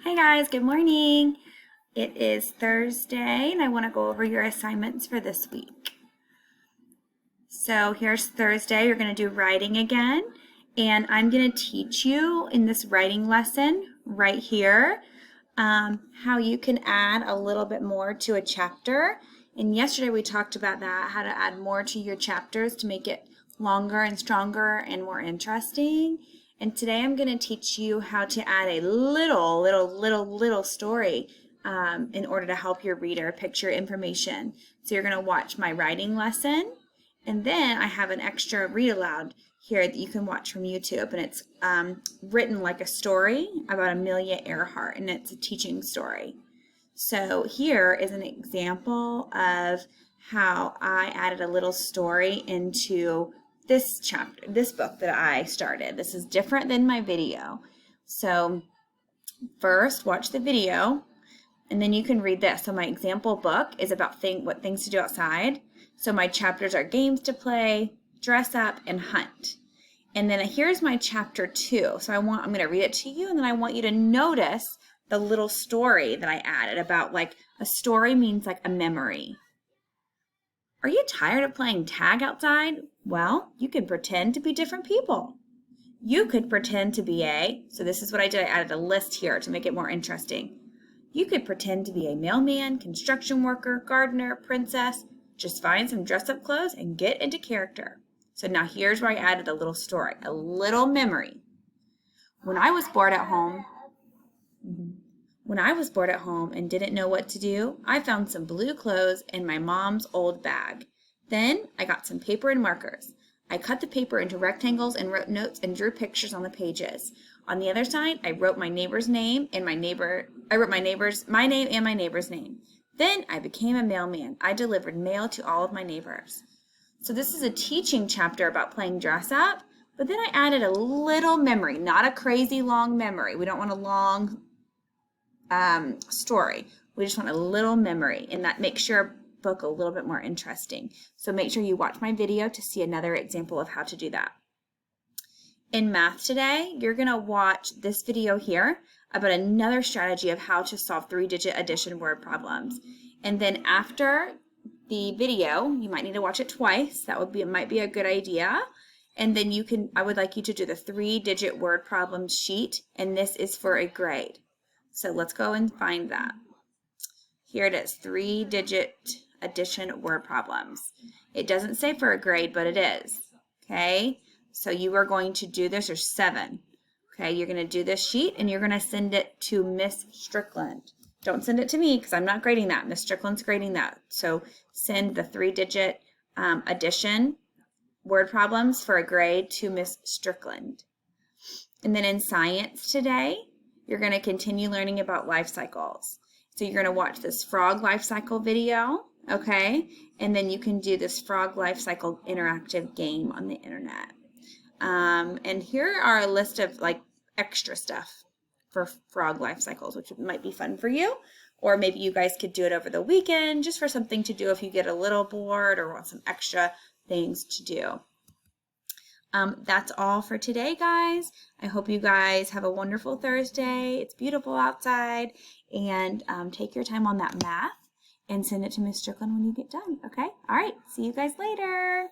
Hi guys, good morning. It is Thursday and I want to go over your assignments for this week. So here's Thursday, you're going to do writing again, and I'm going to teach you in this writing lesson right here how you can add a little bit more to a chapter. And yesterday we talked about that, how to add more to your chapters to make it longer and stronger and more interesting. And today I'm going to teach you how to add a little story in order to help your reader picture information. So you're going to watch my writing lesson, and then I have an extra read aloud here that you can watch from YouTube, and it's written like a story about Amelia Earhart, and it's a teaching story. So here is an example of how I added a little story into this chapter, this book that I started. This is different than my video. So first, watch the video, and then you can read this. So my example book is about what things to do outside. So my chapters are games to play, dress up, and hunt. And then here's my chapter 2. So I'm going to read it to you, and then I want you to notice the little story that I added about, like, a story means like a memory. Are you tired of playing tag outside? Well, you can pretend to be different people. You could pretend to be so this is what I did. I added a list here to make it more interesting. You could pretend to be a mailman, construction worker, gardener, princess. Just find some dress-up clothes and get into character. So now here's where I added a little story, a little memory. When I was bored at home and didn't know what to do, I found some blue clothes in my mom's old bag. Then I got some paper and markers. I cut the paper into rectangles and wrote notes and drew pictures on the pages. On the other side, I wrote my neighbor's name and my name and my neighbor's name. Then I became a mailman. I delivered mail to all of my neighbors. So this is a teaching chapter about playing dress up, but then I added a little memory, not a crazy long memory. We don't want a long story. We just want a little memory, and that makes your book a little bit more interesting. So make sure you watch my video to see another example of how to do that. In math today, you're going to watch this video here about another strategy of how to solve 3-digit addition word problems. And then after the video, you might need to watch it twice. That might be a good idea. And then I would like you to do the 3-digit word problem sheet, and this is for a grade. So let's go and find that. Here it is, 3-digit addition word problems. It doesn't say for a grade, but it is. Okay, so you are going to do this. There's 7. Okay, you're going to do this sheet, and you're going to send it to Miss Strickland. Don't send it to me because I'm not grading that. Miss Strickland's grading that. So send the 3-digit addition word problems for a grade to Miss Strickland. And then in science today, you're going to continue learning about life cycles. So you're going to watch this frog life cycle video, okay? And then you can do this frog life cycle interactive game on the internet. And here are a list of like extra stuff for frog life cycles, which might be fun for you. Or maybe you guys could do it over the weekend just for something to do if you get a little bored or want some extra things to do. That's all for today, guys. I hope you guys have a wonderful Thursday. It's beautiful outside. And take your time on that math and send it to Miss Strickland when you get done, okay? All right, see you guys later.